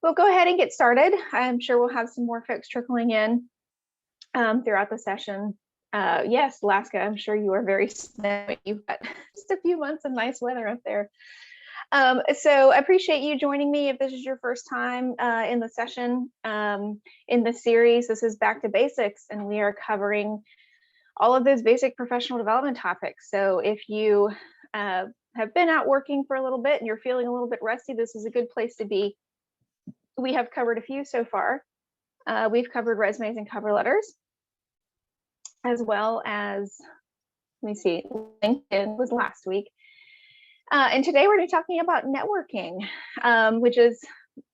We'll go ahead and get started. I'm sure we'll have some more folks trickling in throughout the session. Yes, Alaska, I'm sure you are very snowy. You've got just a few months of nice weather up there. So I appreciate you joining me. If this is your first time in the session, in the series, this is Back to Basics, and we are covering all of those basic professional development topics. So if you have been out working for a little bit and you're feeling a little bit rusty, this is a good place to be. We have covered a few so far. We've covered resumes and cover letters, as well as, let me see, LinkedIn was last week. And today we're going to be talking about networking, which is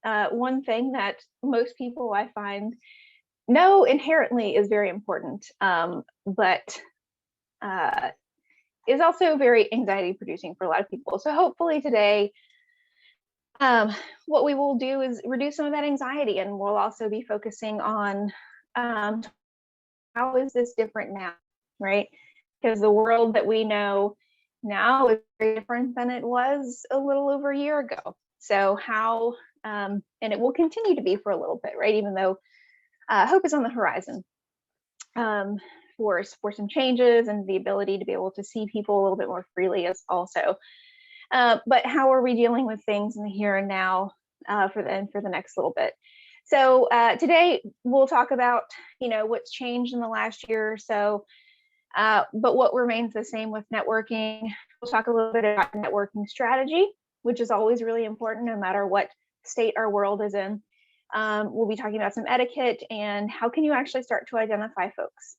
one thing that most people I find know inherently is very important, but is also very anxiety producing for a lot of people. So hopefully today, what we will do is reduce some of that anxiety, and we'll also be focusing on how is this different now, right? Because the world that we know now is very different than it was a little over a year ago. So how, and it will continue to be for a little bit, right? Even though hope is on the horizon for some changes, and the ability to be able to see people a little bit more freely is also. But how are we dealing with things in the here and now for the next little bit? So today we'll talk about, what's changed in the last year or so, but what remains the same with networking. We'll talk a little bit about networking strategy, which is always really important no matter what state our world is in. We'll be talking about some etiquette and how can you actually start to identify folks.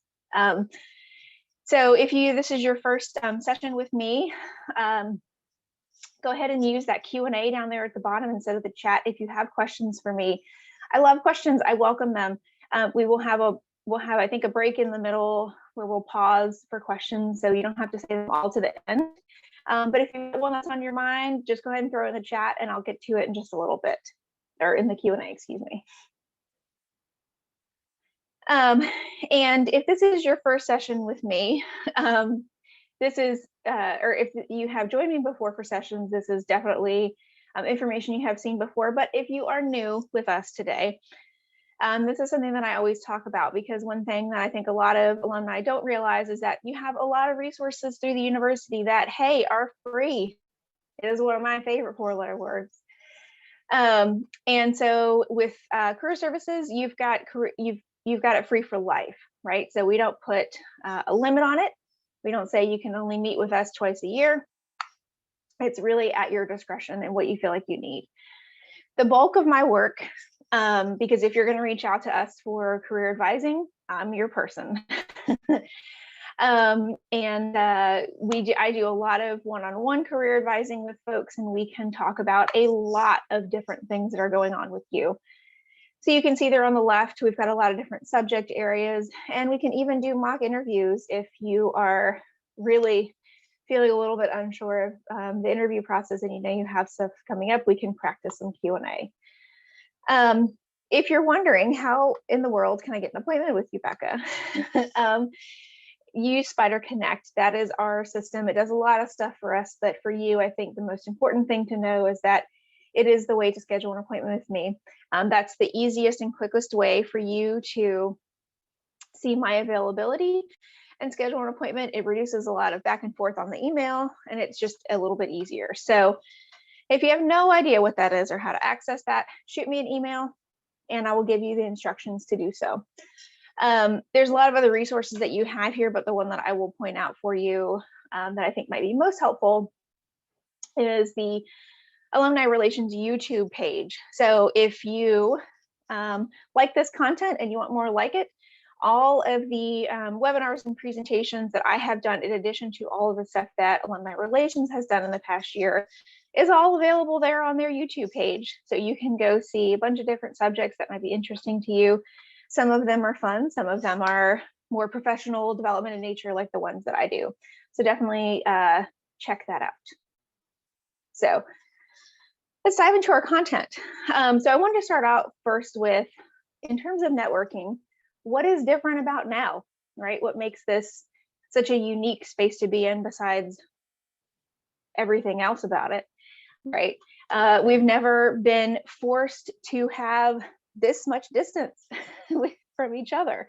So if this is your first session with me, go ahead and use that Q&A down there at the bottom instead of the chat if you have questions for me. I love questions. I welcome them. We'll have I think a break in the middle where we'll pause for questions, so you don't have to say them all to the end. But if you have one that's on your mind, just go ahead and throw it in the chat and I'll get to it in just a little bit, or in the Q&A, excuse me. And if this is your first session with me, this is, or if you have joined me before for sessions, this is definitely information you have seen before. But if you are new with us today, this is something that I always talk about, because one thing that I think a lot of alumni don't realize is that you have a lot of resources through the university that, hey, are free. It is one of my favorite four-letter words. And so with career services, you've got it free for life, right? So we don't put a limit on it. We don't say you can only meet with us twice a year. It's really at your discretion and what you feel like you need. The bulk of my work, because if you're going to reach out to us for career advising, I'm your person. I do a lot of one-on-one career advising with folks, and we can talk about a lot of different things that are going on with you. So you can see there on the left, we've got a lot of different subject areas, and we can even do mock interviews if you are really feeling a little bit unsure of the interview process and you have stuff coming up, we can practice some Q&A. If you're wondering how in the world can I get an appointment with you, Becca, use Spider Connect. That is our system. It does a lot of stuff for us, but for you, I think the most important thing to know is that it is the way to schedule an appointment with me. That's the easiest and quickest way for you to see my availability and schedule an appointment. It reduces a lot of back and forth on the email, and it's just a little bit easier. So if you have no idea what that is or how to access that, shoot me an email and I will give you the instructions to do so. There's a lot of other resources that you have here, but the one that I will point out for you that I think might be most helpful is the Alumni Relations YouTube page. So if you like this content and you want more like it, all of the webinars and presentations that I have done, in addition to all of the stuff that Alumni Relations has done in the past year, is all available there on their YouTube page. So you can go see a bunch of different subjects that might be interesting to you. Some of them are fun, some of them are more professional development in nature, like the ones that I do. So definitely check that out. So let's dive into our content. So I wanted to start out first with, in terms of networking, what is different about now, right? What makes this such a unique space to be in besides everything else about it, right? We've never been forced to have this much distance from each other.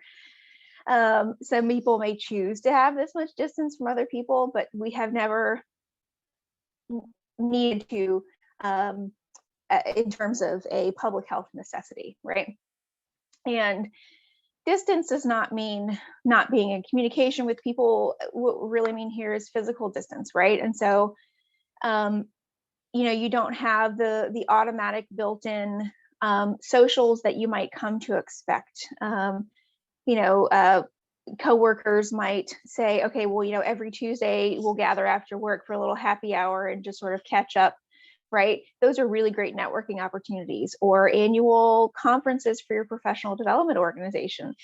Some people may choose to have this much distance from other people, but we have never needed to, in terms of a public health necessity, right? And distance does not mean not being in communication with people. What we really mean here is physical distance, right? And so, you don't have the automatic built-in socials that you might come to expect. Coworkers might say, okay, well, every Tuesday we'll gather after work for a little happy hour and just sort of catch up, right? Those are really great networking opportunities. Or annual conferences for your professional development organization.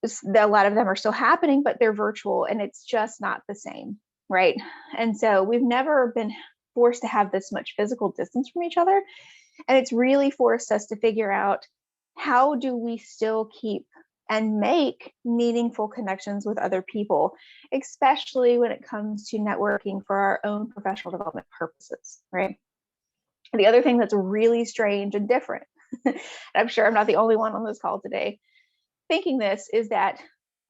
A lot of them are still happening, but they're virtual, and it's just not the same, right? And so we've never been forced to have this much physical distance from each other. And it's really forced us to figure out, how do we still keep and make meaningful connections with other people, especially when it comes to networking for our own professional development purposes, right? The other thing that's really strange and different, and I'm sure I'm not the only one on this call today thinking this, is that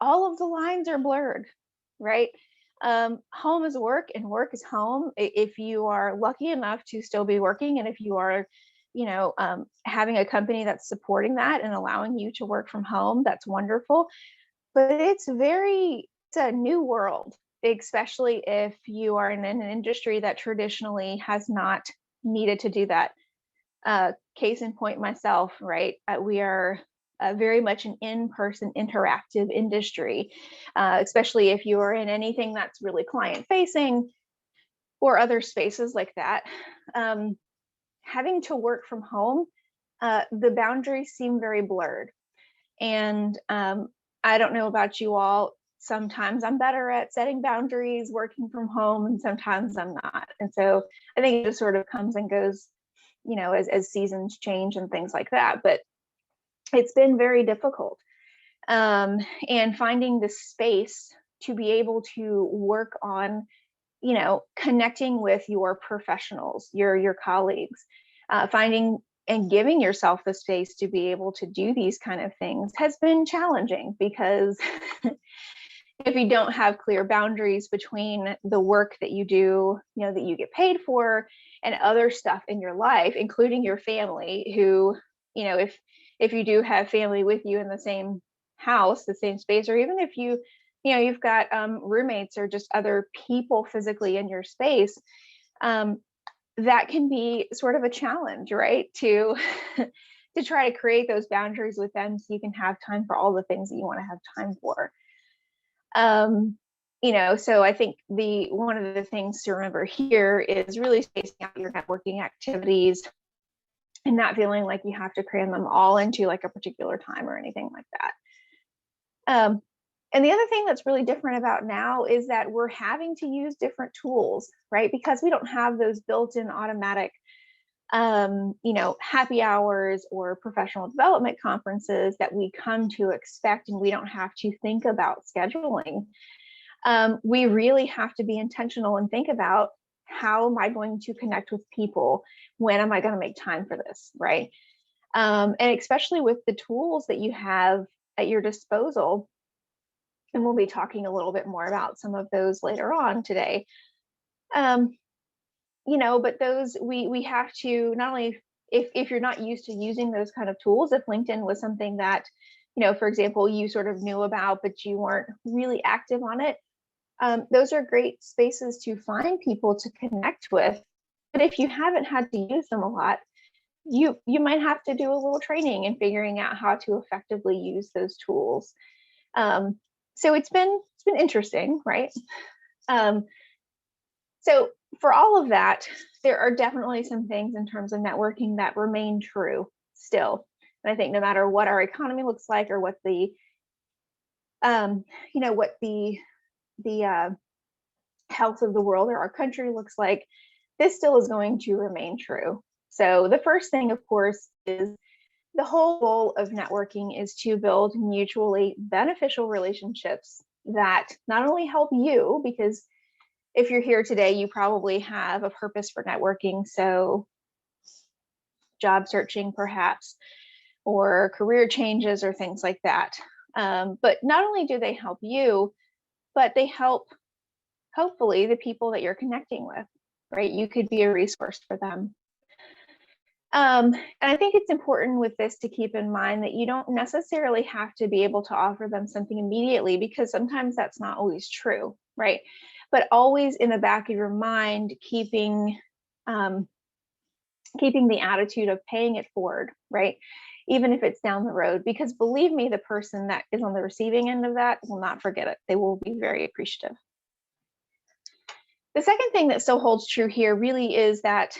all of the lines are blurred, right? Home is work and work is home. If you are lucky enough to still be working, and if you are, having a company that's supporting that and allowing you to work from home, that's wonderful. But it's a new world, especially if you are in an industry that traditionally has not needed to do that. Case in point, myself, right? We are very much an in-person interactive industry, especially if you are in anything that's really client facing or other spaces like that. Having to work from home, the boundaries seem very blurred. And I don't know about you all, sometimes I'm better at setting boundaries working from home, and sometimes I'm not. And so I think it just sort of comes and goes, as seasons change and things like that. But it's been very difficult. And finding the space to be able to work on, connecting with your professionals, your colleagues, finding and giving yourself the space to be able to do these kind of things has been challenging, because if you don't have clear boundaries between the work that you do, that you get paid for, and other stuff in your life, including your family, who, if you do have family with you in the same house, the same space, or even if you've got roommates or just other people physically in your space, that can be sort of a challenge, right? To try to create those boundaries with them so you can have time for all the things that you want to have time for. So I think one of the things to remember here is really spacing out your networking activities and not feeling like you have to cram them all into like a particular time or anything like that. And the other thing that's really different about now is that we're having to use different tools, right? Because we don't have those built-in automatic, happy hours or professional development conferences that we come to expect, and we don't have to think about scheduling. We really have to be intentional and think about, how am I going to connect with people? When am I going to make time for this, right? And especially with the tools that you have at your disposal, and we'll be talking a little bit more about some of those later on today. But those we have to not only, if you're not used to using those kind of tools, if LinkedIn was something that, for example, you sort of knew about, but you weren't really active on it, those are great spaces to find people to connect with. But if you haven't had to use them a lot, you might have to do a little training in figuring out how to effectively use those tools. So it's been interesting, right? So for all of that, there are definitely some things in terms of networking that remain true still. And I think no matter what our economy looks like, or what the health of the world or our country looks like, this still is going to remain true. So the first thing, of course, is the whole goal of networking is to build mutually beneficial relationships that not only help you, because if you're here today, you probably have a purpose for networking. So job searching perhaps, or career changes or things like that. But not only do they help you, but they help, hopefully, the people that you're connecting with, right? You could be a resource for them. And I think it's important with this to keep in mind that you don't necessarily have to be able to offer them something immediately, because sometimes that's not always true, right? But always in the back of your mind, keeping the attitude of paying it forward, right? Even if it's down the road, because believe me, the person that is on the receiving end of that will not forget it. They will be very appreciative. The second thing that still holds true here really is that,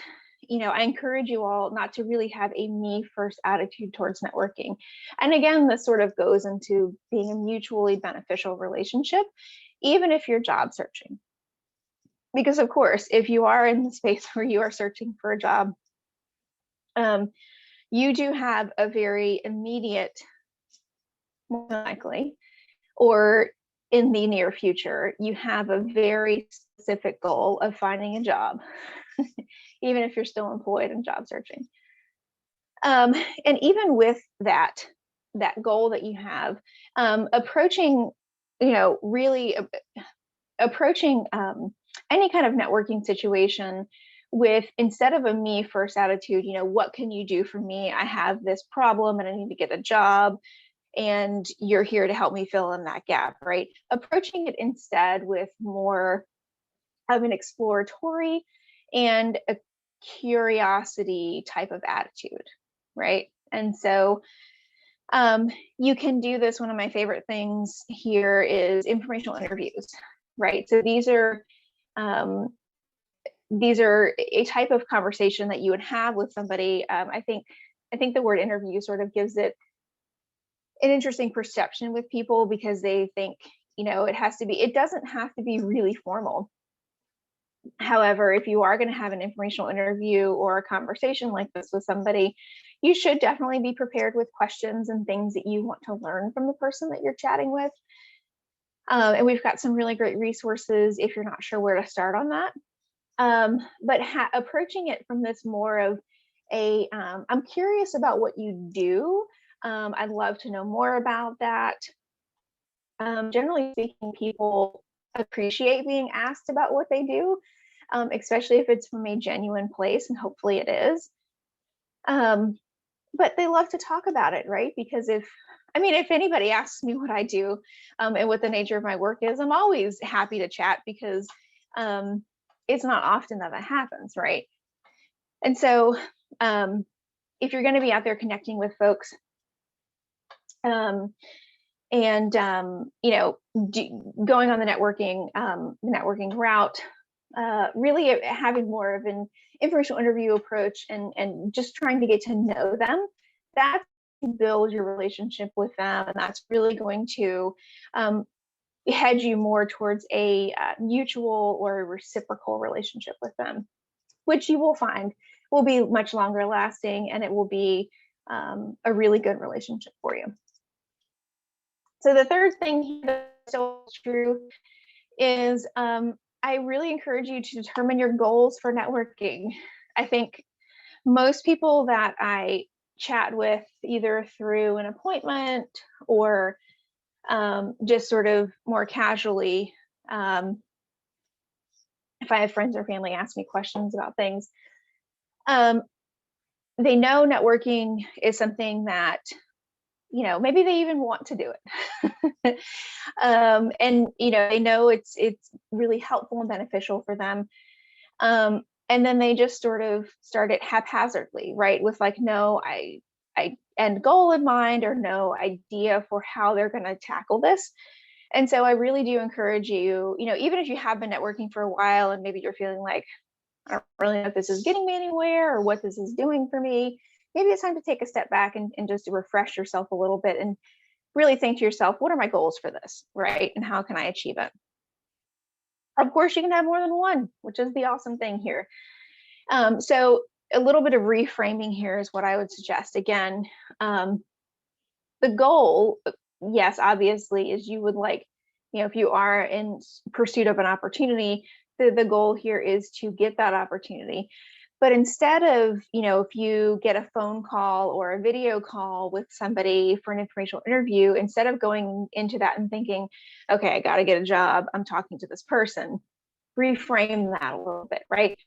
I encourage you all not to really have a me first attitude towards networking. And again, this sort of goes into being a mutually beneficial relationship, even if you're job searching. Because of course, if you are in the space where you are searching for a job, you do have a very immediate, more likely, or in the near future, you have a very specific goal of finding a job, even if you're still employed and job searching. And even with that goal that you have, approaching, really approaching any kind of networking situation with, instead of a me first attitude, what can you do for me? I have this problem and I need to get a job, and you're here to help me fill in that gap, right? Approaching it instead with more of an exploratory and a curiosity type of attitude, right? And so you can do this. One of my favorite things here is informational interviews, right? So these are a type of conversation that you would have with somebody. I think the word interview sort of gives it an interesting perception with people, because they think, it doesn't have to be really formal. However, if you are going to have an informational interview or a conversation like this with somebody, you should definitely be prepared with questions and things that you want to learn from the person that you're chatting with. And we've got some really great resources if you're not sure where to start on that. But approaching it from this more of I'm curious about what you do. I'd love to know more about that. Generally speaking, people appreciate being asked about what they do, especially if it's from a genuine place, and hopefully it is. But they love to talk about it, right? Because if anybody asks me what I do and what the nature of my work is, I'm always happy to chat, because it's not often that happens, right? And so if you're going to be out there connecting with folks, and going on the networking route, really having more of an informational interview approach, and just trying to get to know them, that's build your relationship with them, and that's really going to head you more towards a mutual or a reciprocal relationship with them, which you will find will be much longer lasting, and it will be a really good relationship for you. So the third thing that's still true is I really encourage you to determine your goals for networking. I think most people that I chat with, either through an appointment or just sort of more casually, if I have friends or family ask me questions about things, they know networking is something that, maybe they even want to do it. And, they know it's really helpful and beneficial for them. And then they just sort of start it haphazardly, right? With like, no end goal in mind, or no idea for how they're going to tackle this. And so I really do encourage you, even if you have been networking for a while and maybe you're feeling like, I don't really know if this is getting me anywhere or what this is doing for me, maybe it's time to take a step back and just to refresh yourself a little bit and really think to yourself, what are my goals for this, right? And how can I achieve it? Of course, you can have more than one, which is the awesome thing here. So a little bit of reframing here is what I would suggest. Again, the goal, yes, obviously, is you would like, if you are in pursuit of an opportunity, the goal here is to get that opportunity. But instead of, if you get a phone call or a video call with somebody for an informational interview, instead of going into that and thinking, okay, I got to get a job, I'm talking to this person, reframe that a little bit, right?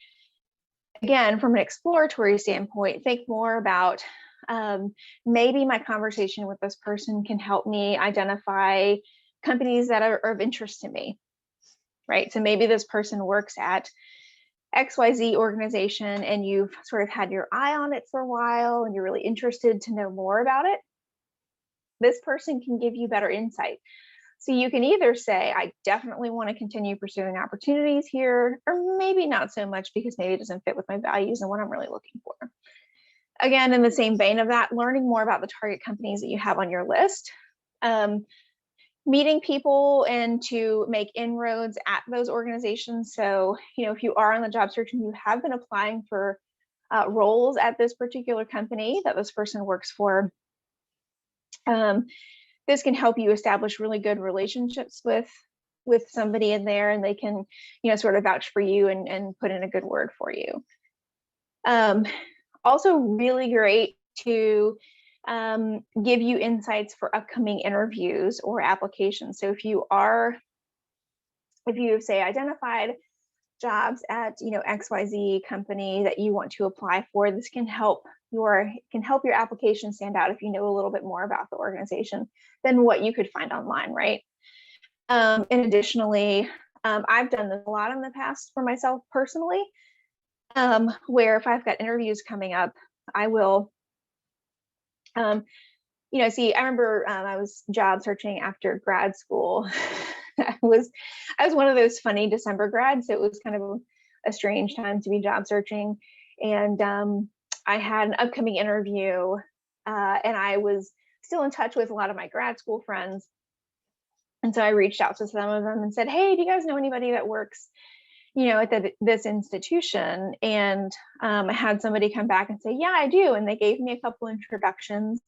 Again, from an exploratory standpoint, think more about maybe my conversation with this person can help me identify companies that are of interest to me, right? So maybe this person works at XYZ organization and you've sort of had your eye on it for a while and you're really interested to know more about it. This person can give you better insight. So you can either say, I definitely want to continue pursuing opportunities here, or maybe not so much because maybe it doesn't fit with my values and what I'm really looking for. Again, in the same vein of that, learning more about the target companies that you have on your list, meeting people and to make inroads at those organizations. So, if you are on the job search and you have been applying for roles at this particular company that this person works for, this can help you establish really good relationships with somebody in there, and they can, sort of vouch for you and put in a good word for you. Also really great to give you insights for upcoming interviews or applications. So if you say identified jobs at XYZ company that you want to apply for, this can help your application stand out if you know a little bit more about the organization than what you could find online, right? And additionally, I've done this a lot in the past for myself personally, where if I've got interviews coming up, I will I remember I was job searching after grad school. I was one of those funny December grads, so it was kind of a strange time to be job searching. And I had an upcoming interview, and I was still in touch with a lot of my grad school friends. And so I reached out to some of them and said, hey, do you guys know anybody that works, at this institution? And I had somebody come back and say, yeah, I do. And they gave me a couple introductions.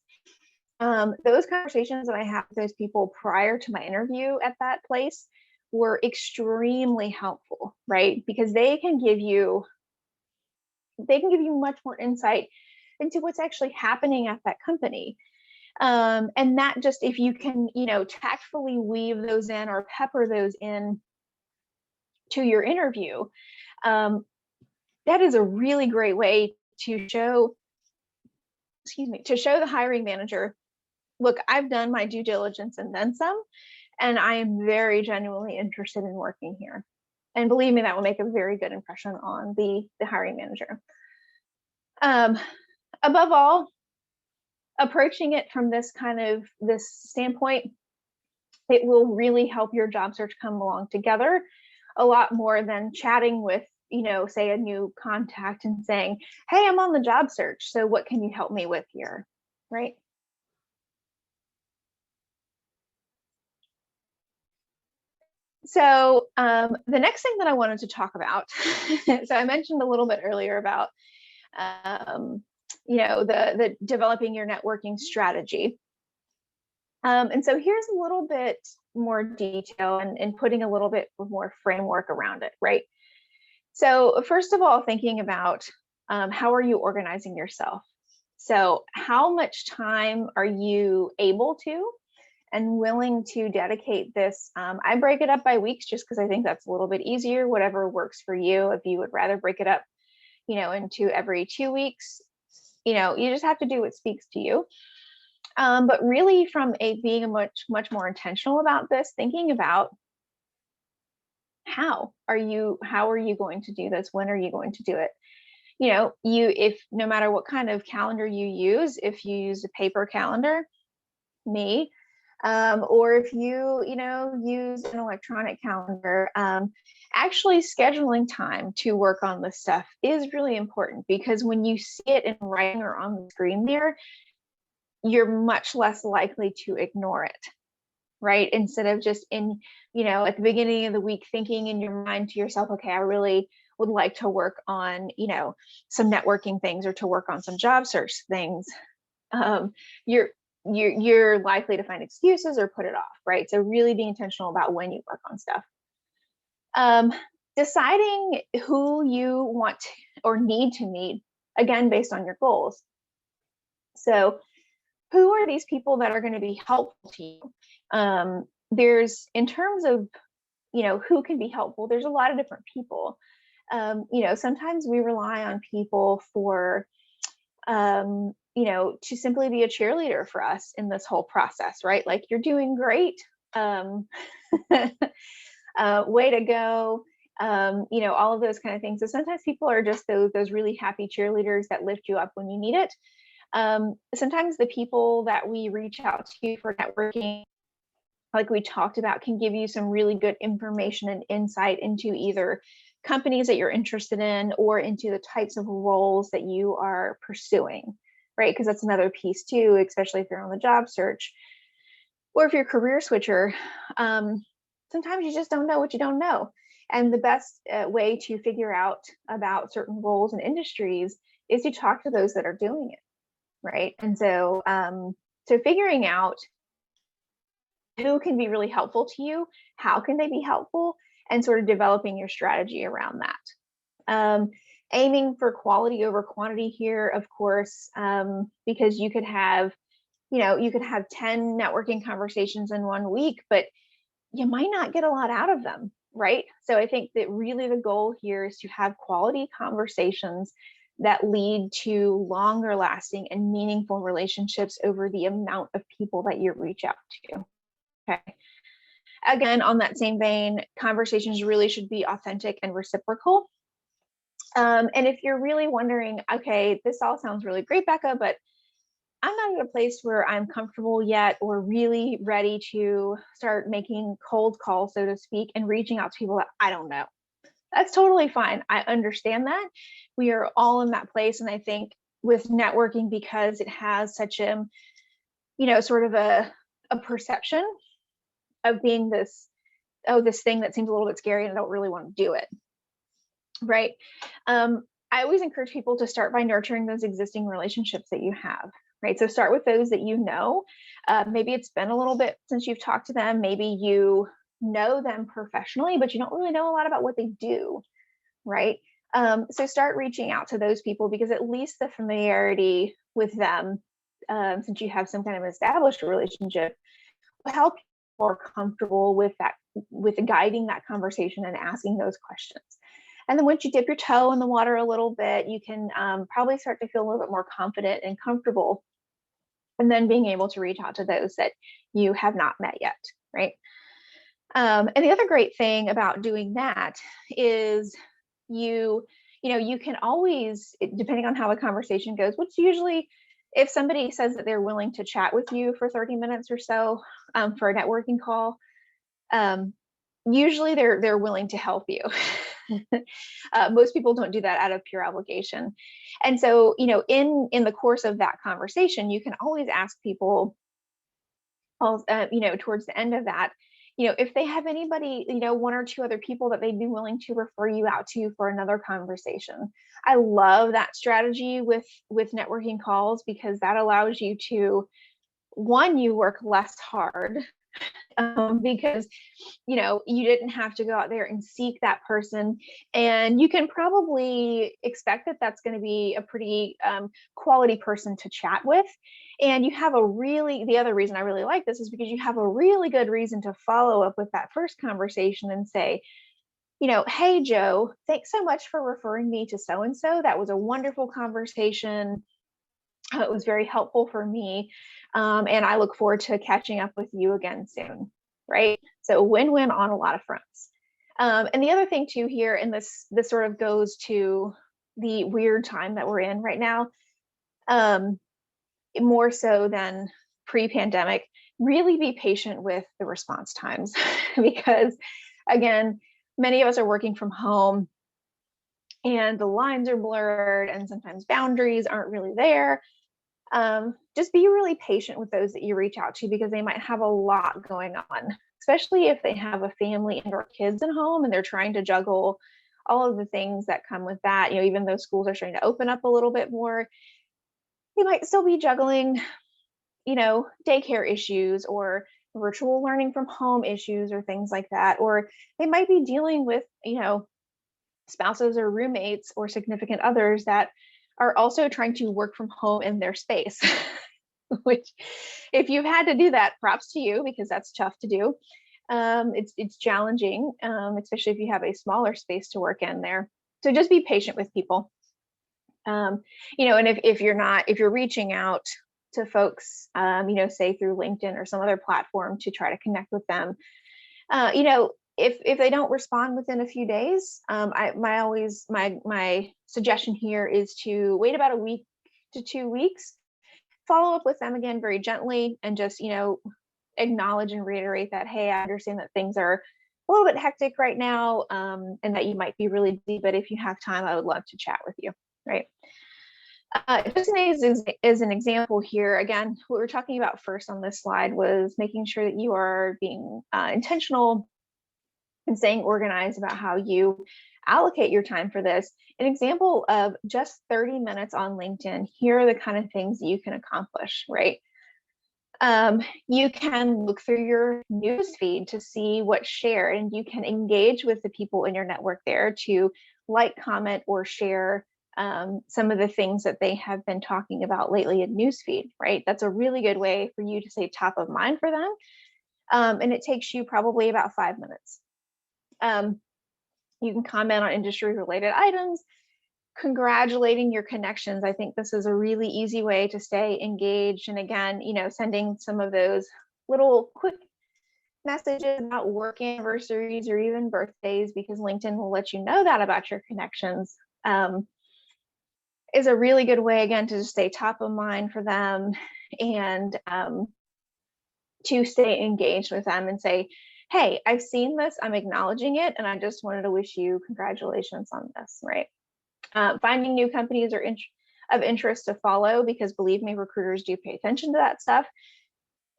Those conversations that I had with those people prior to my interview at that place were extremely helpful, right? Because they can give you much more insight into what's actually happening at that company. And that just, if you can, tactfully weave those in or pepper those in to your interview, that is a really great way to show the hiring manager, look, I've done my due diligence and then some, and I am very genuinely interested in working here. And believe me, that will make a very good impression on the hiring manager. Above all, approaching it from this standpoint, it will really help your job search come along together a lot more than chatting with, say a new contact and saying, hey, I'm on the job search, so what can you help me with here, right? So the next thing that I wanted to talk about, so I mentioned a little bit earlier about, the developing your networking strategy. And so here's a little bit more detail and putting a little bit more framework around it, right? So first of all, thinking about how are you organizing yourself? So how much time are you able to and willing to dedicate this? I break it up by weeks just because I think that's a little bit easier, whatever works for you. If you would rather break it up, into every 2 weeks, you just have to do what speaks to you. But really from being much more intentional about this, thinking about how are you going to do this? When are you going to do it? If no matter what kind of calendar you use, if you use a paper calendar, or if you use an electronic calendar, actually scheduling time to work on this stuff is really important, because when you see it in writing or on the screen there, you're much less likely to ignore it, right? Instead of just at the beginning of the week thinking in your mind to yourself, okay, I really would like to work on, some networking things or to work on some job search things. You're likely to find excuses or put it off, right? So really be intentional about when you work on stuff. deciding who you want or need to meet, again, based on your goals. So who are these people that are going to be helpful to you? There's, in terms of, who can be helpful, there's a lot of different people. Sometimes we rely on people for, to simply be a cheerleader for us in this whole process, right? Like, you're doing great. Way to go. All of those kind of things. So sometimes people are just those really happy cheerleaders that lift you up when you need it. Sometimes the people that we reach out to for networking, like we talked about, can give you some really good information and insight into either companies that you're interested in or into the types of roles that you are pursuing, right? Because that's another piece too, especially if you're on the job search or if you're a career switcher. Sometimes you just don't know what you don't know. And the best way to figure out about certain roles and industries is to talk to those that are doing it, right? And so, figuring out who can be really helpful to you, how can they be helpful, and sort of developing your strategy around that. Aiming for quality over quantity here, of course, because you could have 10 networking conversations in 1 week, but you might not get a lot out of them, right? So I think that really the goal here is to have quality conversations that lead to longer lasting and meaningful relationships over the amount of people that you reach out to. Okay. Again, on that same vein, conversations really should be authentic and reciprocal. And if you're really wondering, okay, this all sounds really great, Becca, but I'm not at a place where I'm comfortable yet or really ready to start making cold calls, so to speak, and reaching out to people that I don't know. That's totally fine. I understand that. We are all in that place. And I think with networking, because it has such a, sort of a perception of being this thing that seems a little bit scary and I don't really want to do it. Right. I always encourage people to start by nurturing those existing relationships that you have. Right. So start with those that you know. Maybe it's been a little bit since you've talked to them. Maybe you know them professionally, but you don't really know a lot about what they do. Right. So start reaching out to those people, because at least the familiarity with them, since you have some kind of established relationship, will help you more comfortable with guiding that conversation and asking those questions. And then once you dip your toe in the water a little bit, you can probably start to feel a little bit more confident and comfortable, and then being able to reach out to those that you have not met yet, right? And the other great thing about doing that is you can always, depending on how a conversation goes, which usually, if somebody says that they're willing to chat with you for 30 minutes or so for a networking call, usually they're willing to help you. Most people don't do that out of pure obligation. And so, in the course of that conversation, you can always ask people, towards the end of that, if they have anybody, 1 or 2 other people that they'd be willing to refer you out to for another conversation. I love that strategy with networking calls, because that allows you to, one, you work less hard, because you didn't have to go out there and seek that person, and you can probably expect that that's going to be a pretty quality person to chat with. And you have the other reason I really like this is because you have a really good reason to follow up with that first conversation and say, hey, Joe, thanks so much for referring me to so and so. That was a wonderful conversation. It was very helpful for me. And I look forward to catching up with you again soon. Right. So win-win on a lot of fronts. And the other thing too here, and this sort of goes to the weird time that we're in right now, more so than pre-pandemic, really be patient with the response times, because again, many of us are working from home and the lines are blurred and sometimes boundaries aren't really there. Just be really patient with those that you reach out to, because they might have a lot going on, especially if they have a family and or kids at home and they're trying to juggle all of the things that come with that. Even though schools are starting to open up a little bit more, they might still be juggling, daycare issues or virtual learning from home issues or things like that. Or they might be dealing with, spouses or roommates or significant others that are also trying to work from home in their space. Which, if you've had to do that, props to you, because that's tough to do. It's challenging, especially if you have a smaller space to work in there. So just be patient with people. And if you're reaching out to folks, say through LinkedIn or some other platform to try to connect with them, if they don't respond within a few days, my suggestion here is to wait about a week to 2 weeks, follow up with them again very gently, and just acknowledge and reiterate that, hey, I understand that things are a little bit hectic right now, and that you might be really busy, but if you have time, I would love to chat with you, right? Just as an example here, again, what we were talking about first on this slide was making sure that you are being intentional and staying organized about how you allocate your time for this. An example of just 30 minutes on LinkedIn, here are the kind of things that you can accomplish, right? You can look through your news feed to see what's shared, and you can engage with the people in your network there to like, comment, or share some of the things that they have been talking about lately in newsfeed, right? That's a really good way for you to stay top of mind for them. And it takes you probably about 5 minutes. You can comment on industry related items, congratulating your connections. I think this is a really easy way to stay engaged. And again, sending some of those little quick messages about work anniversaries or even birthdays, because LinkedIn will let you know that about your connections, is a really good way, again, to just stay top of mind for them, and to stay engaged with them and say, hey, I've seen this, I'm acknowledging it, and I just wanted to wish you congratulations on this, right? Finding new companies are of interest to follow, because believe me, recruiters do pay attention to that stuff.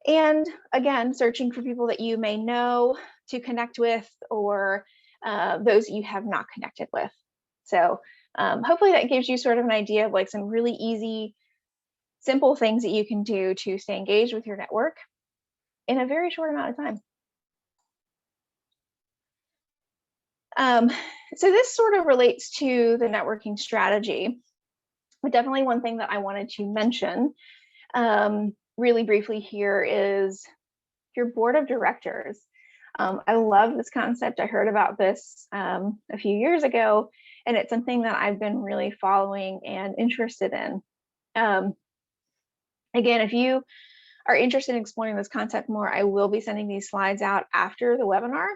And again, searching for people that you may know to connect with, or those you have not connected with. So hopefully that gives you sort of an idea of like some really easy, simple things that you can do to stay engaged with your network in a very short amount of time. So this sort of relates to the networking strategy, but definitely one thing that I wanted to mention really briefly here is your board of directors. I love this concept. I heard about this a few years ago, and it's something that I've been really following and interested in. Again, if you are interested in exploring this concept more, I will be sending these slides out after the webinar,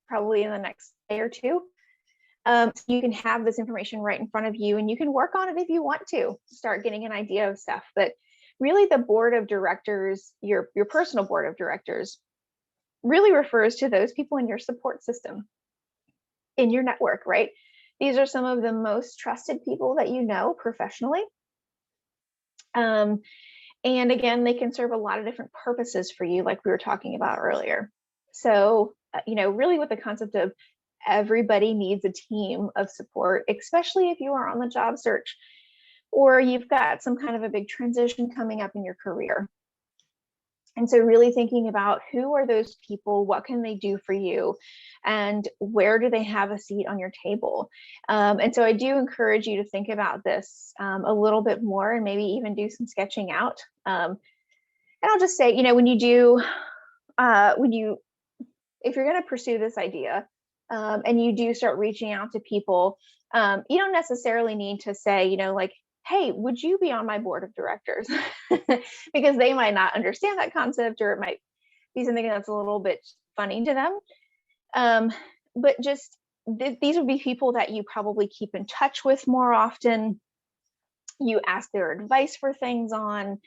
probably in the next day or two. So you can have this information right in front of you, and you can work on it if you want to start getting an idea of stuff. But really, the board of directors, your personal board of directors, really refers to those people in your support system, in your network, right? These are some of the most trusted people that you know professionally. And again, they can serve a lot of different purposes for you, like we were talking about earlier. So, really with the concept of everybody needs a team of support, especially if you are on the job search or you've got some kind of a big transition coming up in your career. And so really thinking about who are those people, what can they do for you, and where do they have a seat on your table? And so I do encourage you to think about this a little bit more, and maybe even do some sketching out. And I'll just say, if you're going to pursue this idea, and you do start reaching out to people, you don't necessarily need to say, like, hey, would you be on my board of directors? Because they might not understand that concept, or it might be something that's a little bit funny to them. But just these would be people that you probably keep in touch with more often. You ask their advice for things on.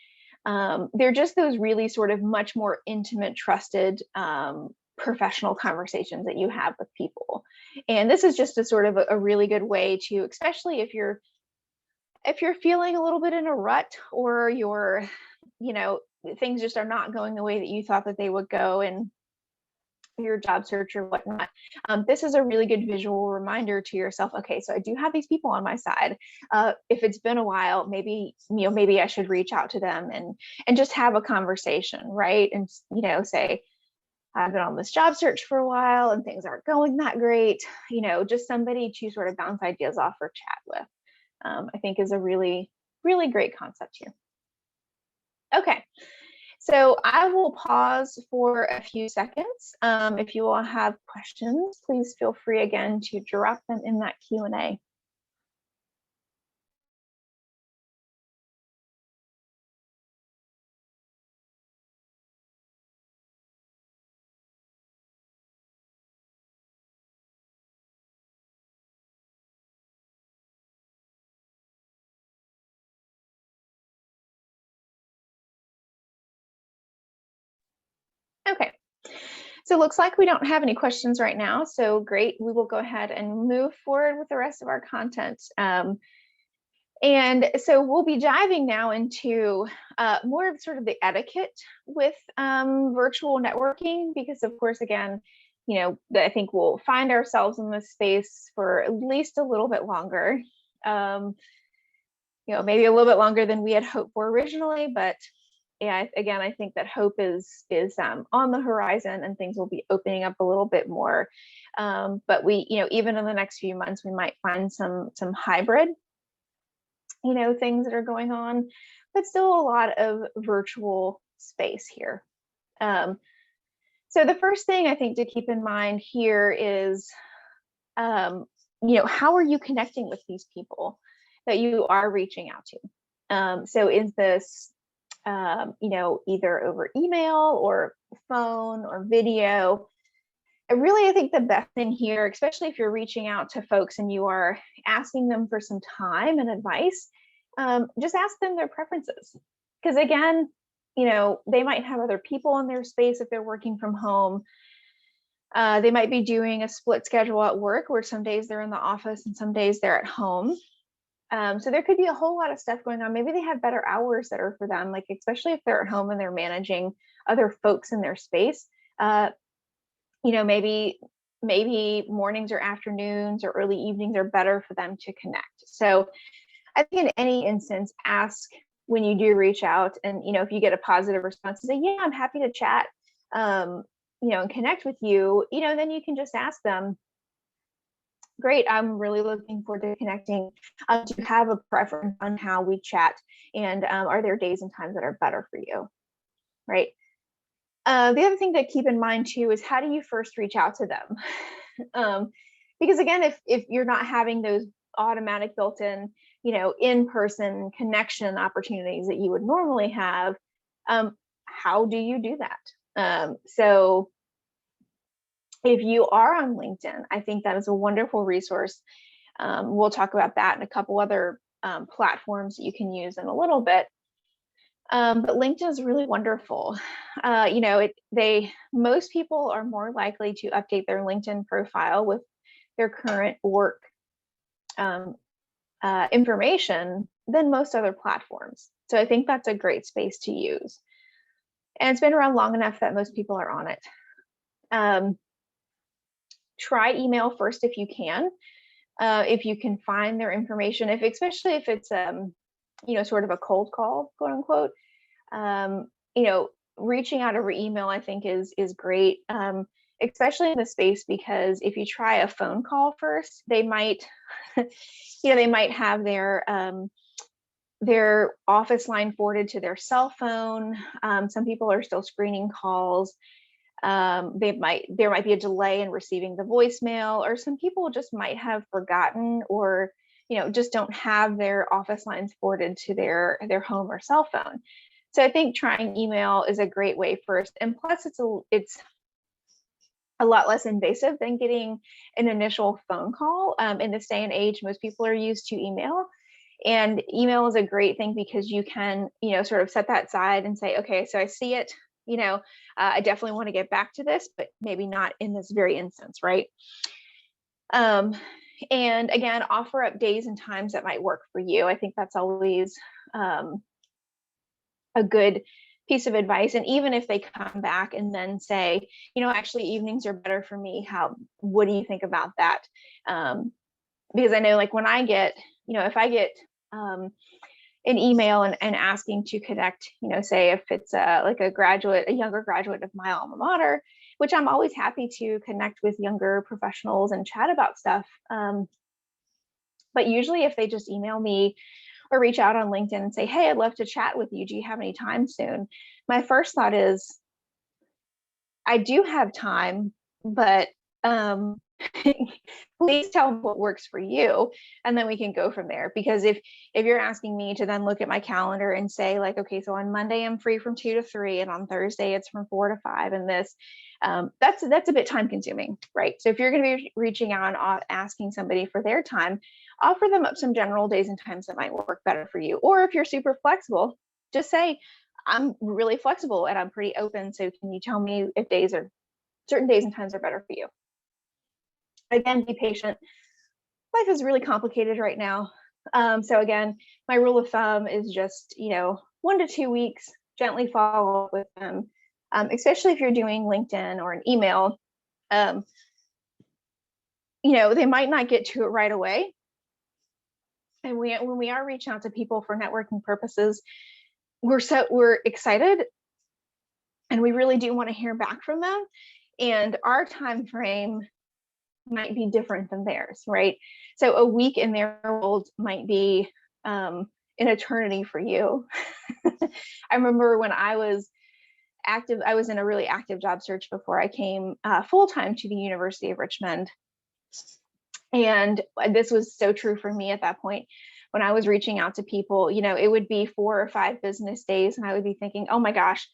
They're just those really sort of much more intimate, trusted, professional conversations that you have with people. And this is just a sort of a really good way to, especially if you're feeling a little bit in a rut, or things just are not going the way that you thought that they would go in your job search or whatnot. This is a really good visual reminder to yourself. Okay, so I do have these people on my side. If it's been a while, maybe I should reach out to them and just have a conversation, right? And say, I've been on this job search for a while and things aren't going that great, just somebody to sort of bounce ideas off or chat with, I think is a really, really great concept here. Okay, so I will pause for a few seconds. If you all have questions, please feel free again to drop them in that Q&A. Okay, so it looks like we don't have any questions right now, so great. We will go ahead and move forward with the rest of our content. And so we'll be diving now into more of sort of the etiquette with virtual networking, because of course, again, I think we'll find ourselves in this space for at least a little bit longer. Maybe a little bit longer than we had hoped for originally, but yeah, again, I think that hope is on the horizon and things will be opening up a little bit more. But we, even in the next few months, we might find some hybrid, things that are going on, but still a lot of virtual space here. So the first thing I think to keep in mind here is, how are you connecting with these people that you are reaching out to? So is this, either over email or phone or video? I think the best thing here, especially if you're reaching out to folks and you are asking them for some time and advice, just ask them their preferences. Because again, they might have other people in their space if they're working from home. They might be doing a split schedule at work where some days they're in the office and some days they're at home. So there could be a whole lot of stuff going on. Maybe they have better hours that are for them, like especially if they're at home and they're managing other folks in their space. Maybe mornings or afternoons or early evenings are better for them to connect. So I think in any instance, ask when you do reach out, and if you get a positive response, say, yeah, I'm happy to chat, and connect with you, then you can just ask them, great, I'm really looking forward to connecting. Do you have a preference on how we chat? And are there days and times that are better for you? Right. The other thing to keep in mind too is, how do you first reach out to them? Because again, if you're not having those automatic built-in, in-person connection opportunities that you would normally have, how do you do that? So if you are on LinkedIn, I think that is a wonderful resource. We'll talk about that and a couple other platforms that you can use in a little bit. But LinkedIn is really wonderful. Most people are more likely to update their LinkedIn profile with their current work information than most other platforms. So I think that's a great space to use. And it's been around long enough that most people are on it. Try email first if you can. If you can find their information, especially if it's sort of a cold call, quote unquote, reaching out over email, I think is great, especially in the space, because if you try a phone call first, they might, they might have their office line forwarded to their cell phone. Some people are still screening calls. There might be a delay in receiving the voicemail, or some people just might have forgotten, or just don't have their office lines forwarded to their home or cell phone. So I think trying email is a great way first, and plus it's a lot less invasive than getting an initial phone call. In this day and age, most people are used to email, and email is a great thing because you can sort of set that aside and say, okay, so I see it. I definitely want to get back to this, but maybe not in this very instance, right? And again, offer up days and times that might work for you. I think that's always a good piece of advice. And even if they come back and then say, actually evenings are better for me, what do you think about that? Because I know, like, when I get, if I get an email and asking to connect, say if it's like a younger graduate of my alma mater, which I'm always happy to connect with younger professionals and chat about stuff. But usually if they just email me or reach out on LinkedIn and say, hey, I'd love to chat with you. Do you have any time soon? My first thought is, I do have time, but please tell me what works for you, and then we can go from there. Because if you're asking me to then look at my calendar and say like, okay, so on Monday I'm free from 2 to 3, and on Thursday it's from 4 to 5, and this, that's a bit time consuming, right? So if you're going to be reaching out and asking somebody for their time, offer them up some general days and times that might work better for you. Or if you're super flexible, just say, I'm really flexible and I'm pretty open, so can you tell me if certain days and times are better for you? Again, be patient. Life is really complicated right now. So again, my rule of thumb is just, 1 to 2 weeks, gently follow up with them, especially if you're doing LinkedIn or an email. They might not get to it right away. And when we are reaching out to people for networking purposes, we're excited and we really do want to hear back from them. And our time frame might be different than theirs, right? So a week in their world might be an eternity for you. I remember when I was active, I was in a really active job search before I came full-time to the University of Richmond. And this was so true for me at that point. When I was reaching out to people, it would be 4 or 5 business days, and I would be thinking, oh my gosh,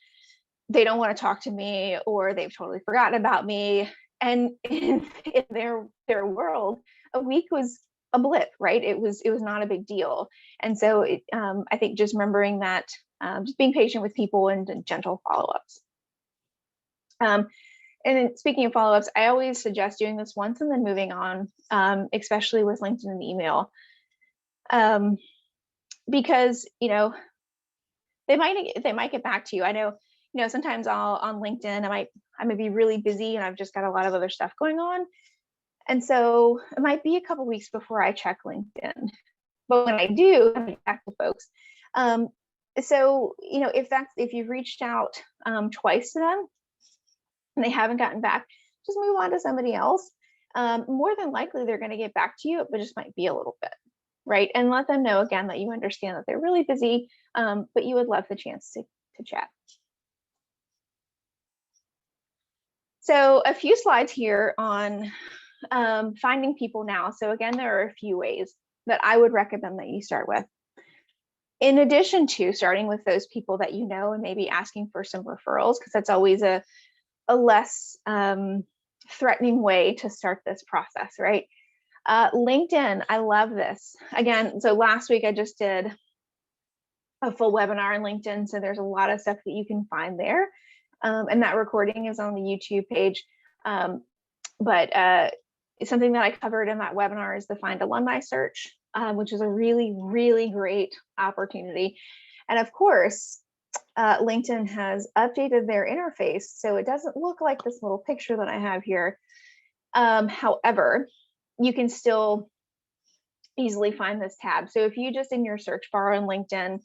they don't want to talk to me, or they've totally forgotten about me. And in their world, a week was a blip, right? It was not a big deal. And so I think just remembering that, just being patient with people and gentle follow-ups. And then speaking of follow-ups, I always suggest doing this once and then moving on, especially with LinkedIn and email, because they might get back to you. I know, sometimes on LinkedIn, I might be really busy and I've just got a lot of other stuff going on. And so it might be a couple weeks before I check LinkedIn. But when I do, I get back to folks. So, if you've reached out twice to them and they haven't gotten back, just move on to somebody else. More than likely, they're going to get back to you, but just might be a little bit, right? And let them know again that you understand that they're really busy, but you would love the chance to chat. So a few slides here on finding people now. So again, there are a few ways that I would recommend that you start with. In addition to starting with those people that you know and maybe asking for some referrals, because that's always a less threatening way to start this process, right? LinkedIn, I love this. Again, so last week I just did a full webinar on LinkedIn, so there's a lot of stuff that you can find there. And that recording is on the YouTube page. But something that I covered in that webinar is the Find Alumni search, which is a really, really great opportunity. And of course, LinkedIn has updated their interface, so it doesn't look like this little picture that I have here. However, you can still easily find this tab. So if you just in your search bar on LinkedIn,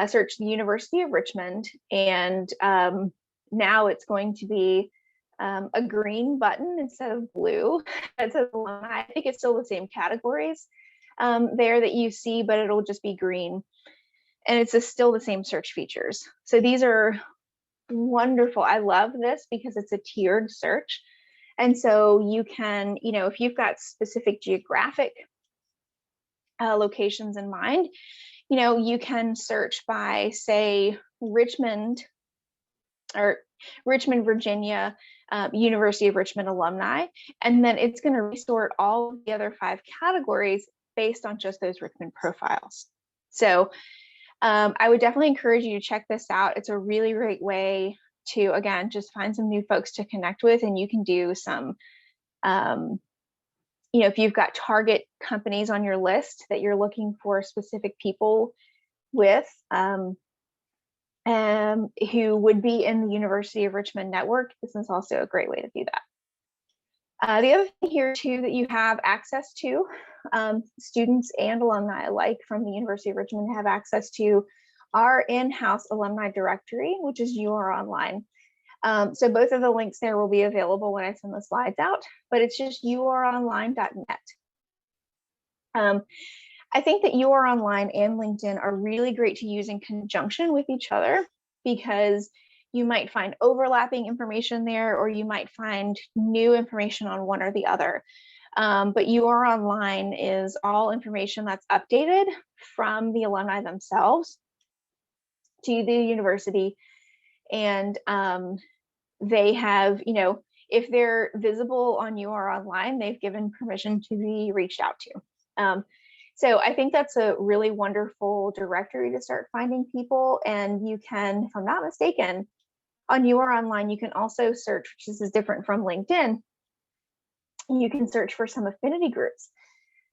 search the University of Richmond, and now it's going to be a green button instead of blue that says alumni. I think it's still the same categories there that you see, but it'll just be green. And it's still the same search features. So these are wonderful. I love this because it's a tiered search. And so you can, if you've got specific geographic locations in mind, you can search by, say, Richmond, Virginia, University of Richmond alumni, and then it's going to resort all of the other 5 categories based on just those Richmond profiles. So I would definitely encourage you to check this out. It's a really great way to, again, just find some new folks to connect with, and you can do some, if you've got target companies on your list that you're looking for specific people with, who would be in the University of Richmond network, this is also a great way to do that. The other thing here too that you have access to students and alumni alike from the University of Richmond have access to our in-house alumni directory, which is UR Online. So both of the links there will be available when I send the slides out, but it's just uronline.net. I think that UR Online and LinkedIn are really great to use in conjunction with each other, because you might find overlapping information there, or you might find new information on one or the other. But UR Online is all information that's updated from the alumni themselves to the university. And they have, if they're visible on UR Online, they've given permission to be reached out to. So I think that's a really wonderful directory to start finding people. And you can, if I'm not mistaken, on UR Online, you can also search, which is different from LinkedIn, you can search for some affinity groups,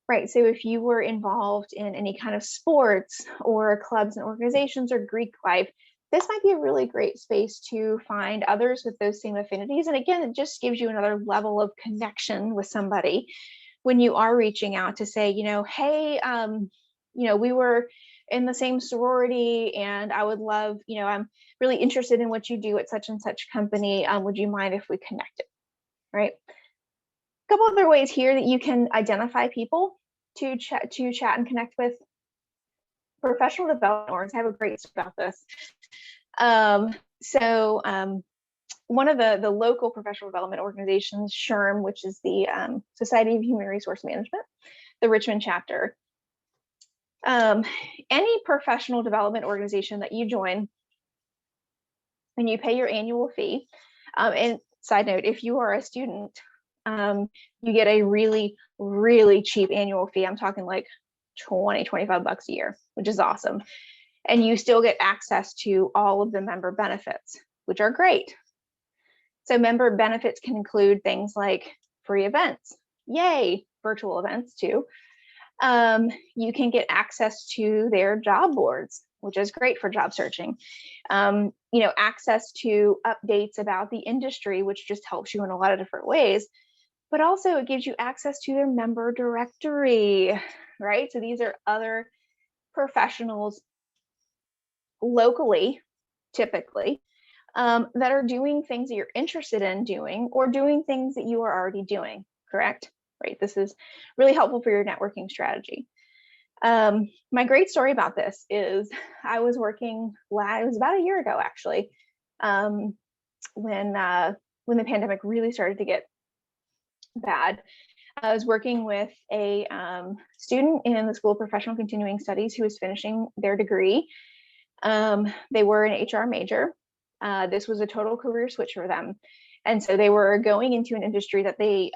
right? So if you were involved in any kind of sports or clubs and organizations or Greek life, this might be a really great space to find others with those same affinities. And again, it just gives you another level of connection with somebody when you are reaching out to say, hey, we were in the same sorority and I would love, I'm really interested in what you do at such and such company. Would you mind if we connected, right? A couple other ways here that you can identify people to chat and connect with. Professional development orgs have a great story about this. One of the local professional development organizations, SHRM, which is the Society of Human Resource Management, the Richmond chapter. Any professional development organization that you join and you pay your annual fee, and side note, if you are a student, you get a really, really cheap annual fee. I'm talking like 20, 25 bucks a year, which is awesome. And you still get access to all of the member benefits, which are great. So member benefits can include things like free events, yay, virtual events too. You can get access to their job boards, which is great for job searching. Access to updates about the industry, which just helps you in a lot of different ways. But also it gives you access to their member directory, right? So these are other professionals locally, typically, that are doing things that you're interested in doing or doing things that you are already doing, correct? Right. This is really helpful for your networking strategy. My great story about this is I was working, it was about a year ago, actually, when the pandemic really started to get bad. I was working with a student in the School of Professional Continuing Studies who was finishing their degree. They were an HR major. This was a total career switch for them. And so they were going into an industry that they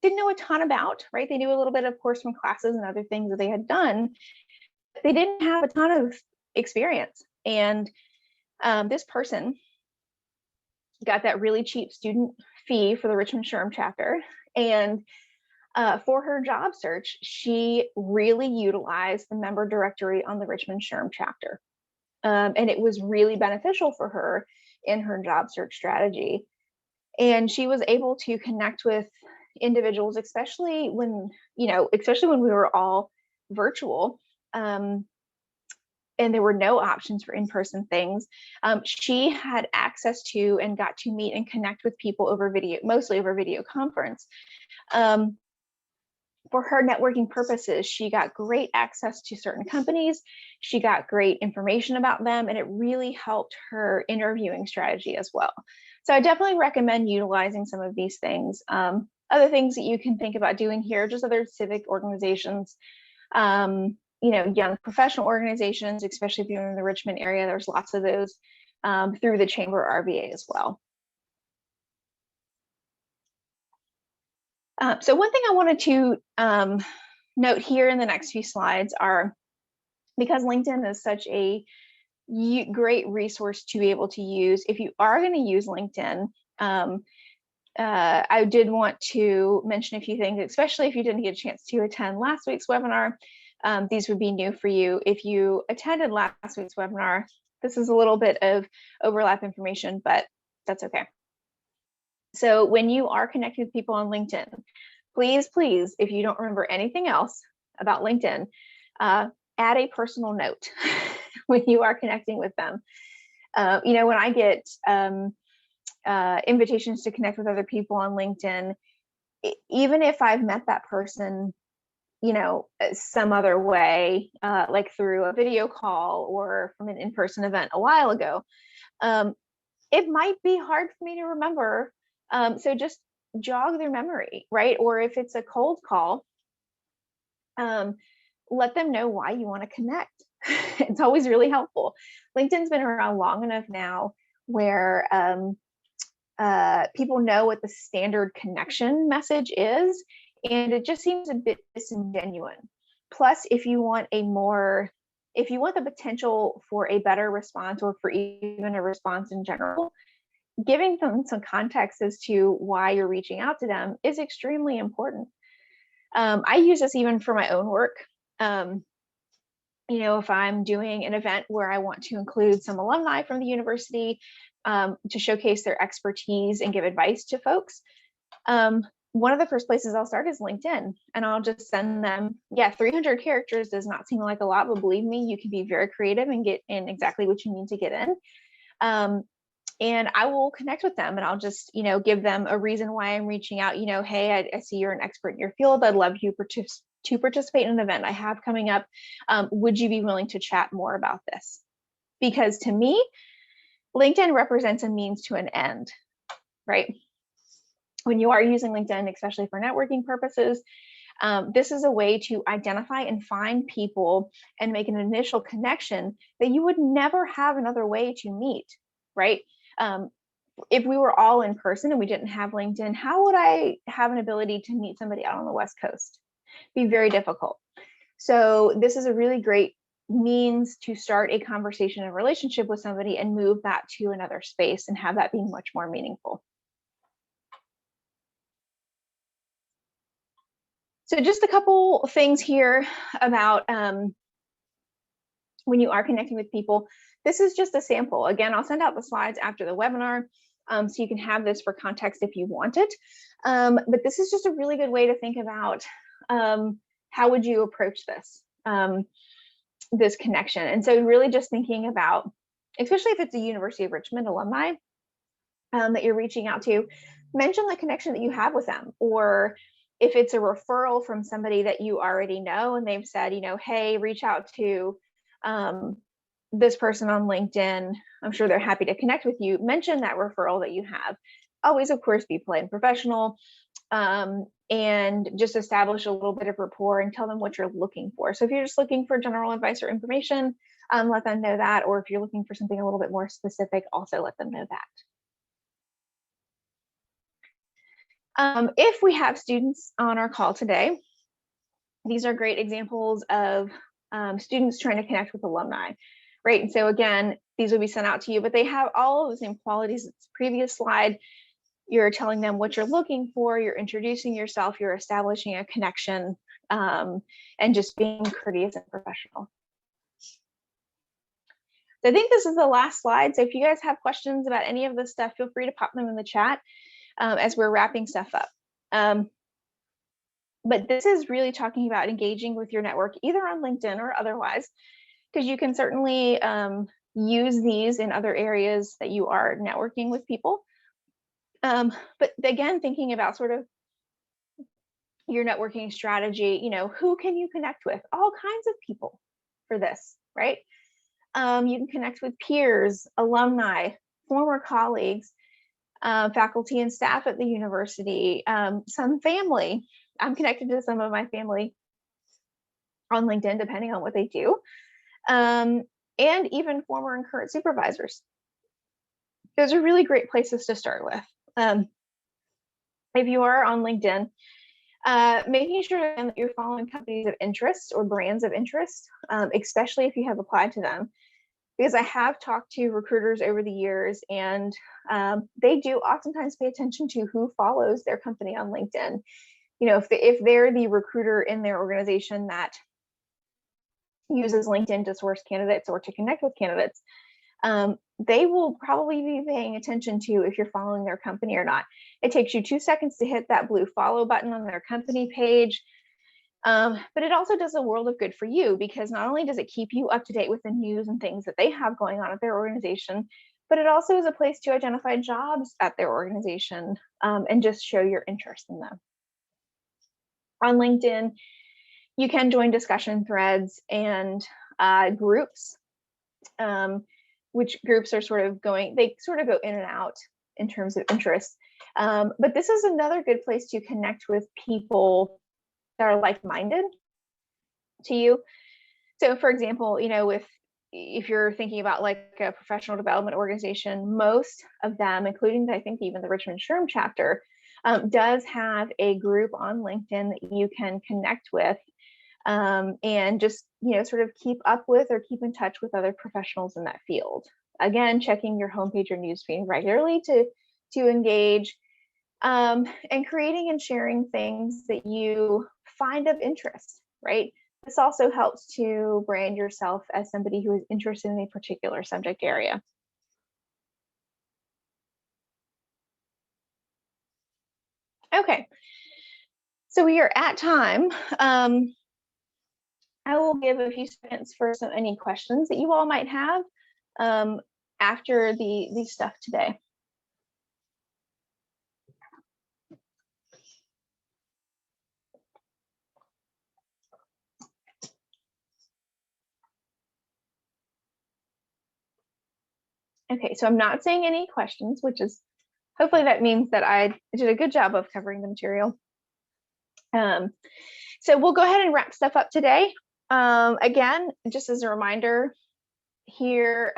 didn't know a ton about, right? They knew a little bit, of course, from classes and other things that they had done. They didn't have a ton of experience. And this person got that really cheap student fee for the Richmond SHRM chapter. And for her job search, she really utilized the member directory on the Richmond SHRM chapter. And it was really beneficial for her in her job search strategy. And she was able to connect with individuals, especially when we were all virtual, and there were no options for in-person things. She had access to and got to meet and connect with people over video, mostly over video conference. For her networking purposes, she got great access to certain companies. She got great information about them, and it really helped her interviewing strategy as well. So I definitely recommend utilizing some of these things. Other things that you can think about doing here, just other civic organizations, young professional organizations, especially if you're in the Richmond area, there's lots of those through the Chamber RVA as well. So one thing I wanted to note here in the next few slides are, because LinkedIn is such a great resource to be able to use, if you are going to use LinkedIn, I did want to mention a few things, especially if you didn't get a chance to attend last week's webinar. These would be new for you. If you attended last week's webinar, this is a little bit of overlap information, but that's okay. So when you are connecting with people on LinkedIn, please, please, if you don't remember anything else about LinkedIn, add a personal note when you are connecting with them. When I get invitations to connect with other people on LinkedIn, even if I've met that person, some other way, like through a video call or from an in-person event a while ago, it might be hard for me to remember. So just jog their memory, right? Or if it's a cold call, let them know why you want to connect. It's always really helpful. LinkedIn's been around long enough now where people know what the standard connection message is, and it just seems a bit disingenuous. Plus, if you want the potential for a better response, or for even a response in general, giving them some context as to why you're reaching out to them is extremely important. I use this even for my own work. If I'm doing an event where I want to include some alumni from the university to showcase their expertise and give advice to folks, one of the first places I'll start is LinkedIn, and I'll just send them, 300 characters does not seem like a lot, but believe me, you can be very creative and get in exactly what you need to get in. And I will connect with them, and I'll just, give them a reason why I'm reaching out. Hey, I see you're an expert in your field. I'd love you to participate in an event I have coming up. Would you be willing to chat more about this? Because to me, LinkedIn represents a means to an end, right? When you are using LinkedIn, especially for networking purposes, this is a way to identify and find people and make an initial connection that you would never have another way to meet, right? If we were all in person and we didn't have LinkedIn, how would I have an ability to meet somebody out on the West Coast? It'd be very difficult. So this is a really great means to start a conversation and relationship with somebody and move that to another space and have that be much more meaningful. So just a couple things here about when you are connecting with people. This is just a sample. Again, I'll send out the slides after the webinar, so you can have this for context if you want it. But this is just a really good way to think about how would you approach this, this connection. And so really just thinking about, especially if it's a University of Richmond alumni that you're reaching out to, mention the connection that you have with them. Or if it's a referral from somebody that you already know and they've said, hey, reach out to this person on LinkedIn, I'm sure they're happy to connect with you. Mention that referral that you have. Always, of course, be polite and professional, and just establish a little bit of rapport and tell them what you're looking for. So if you're just looking for general advice or information, let them know that. Or if you're looking for something a little bit more specific, also let them know that. If we have students on our call today, these are great examples of students trying to connect with alumni, right? And so again, these will be sent out to you, but they have all of the same qualities as the previous slide. You're telling them what you're looking for, you're introducing yourself, you're establishing a connection, and just being courteous and professional. So I think this is the last slide. So if you guys have questions about any of this stuff, feel free to pop them in the chat as we're wrapping stuff up. But this is really talking about engaging with your network, either on LinkedIn or otherwise, because you can certainly use these in other areas that you are networking with people. But again, thinking about sort of your networking strategy, who can you connect with? All kinds of people for this, right? You can connect with peers, alumni, former colleagues, faculty and staff at the university, some family. I'm connected to some of my family on LinkedIn, depending on what they do, and even former and current supervisors. Those are really great places to start with. If you are on LinkedIn, making sure that you're following companies of interest or brands of interest, especially if you have applied to them, because I have talked to recruiters over the years, and they do oftentimes pay attention to who follows their company on LinkedIn. If they're the recruiter in their organization that uses LinkedIn to source candidates or to connect with candidates, they will probably be paying attention to if you're following their company or not. It takes you 2 seconds to hit that blue follow button on their company page. But it also does a world of good for you, because not only does it keep you up to date with the news and things that they have going on at their organization, but it also is a place to identify jobs at their organization, and just show your interest in them. On LinkedIn, you can join discussion threads and groups, which groups are they sort of go in and out in terms of interest. But this is another good place to connect with people that are like-minded to you. So for example, if you're thinking about like a professional development organization, most of them, including I think even the Richmond SHRM chapter, does have a group on LinkedIn that you can connect with, and just sort of keep up with or keep in touch with other professionals in that field. Again, checking your homepage or newsfeed regularly to engage, and creating and sharing things that you find of interest, right? This also helps to brand yourself as somebody who is interested in a particular subject area. Okay, so we are at time. I will give a few seconds for any questions that you all might have after the stuff today. Okay, so I'm not seeing any questions, which is hopefully that means that I did a good job of covering the material. So we'll go ahead and wrap stuff up today. Again, just as a reminder, here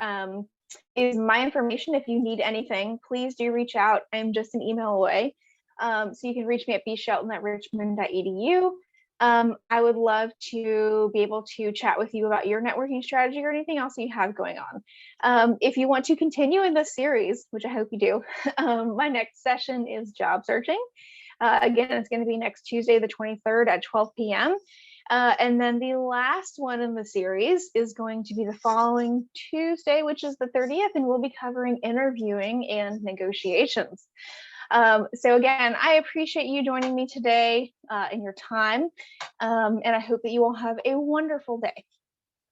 is my information. If you need anything, please do reach out. I'm just an email away. So you can reach me at bshelton@richmond.edu. I would love to be able to chat with you about your networking strategy or anything else you have going on. If you want to continue in this series, which I hope you do, my next session is job searching. Again, it's going to be next Tuesday, the 23rd at 12 p.m. And then the last one in the series is going to be the following Tuesday, which is the 30th, and we'll be covering interviewing and negotiations. So again, I appreciate you joining me today and your time, and I hope that you all have a wonderful day.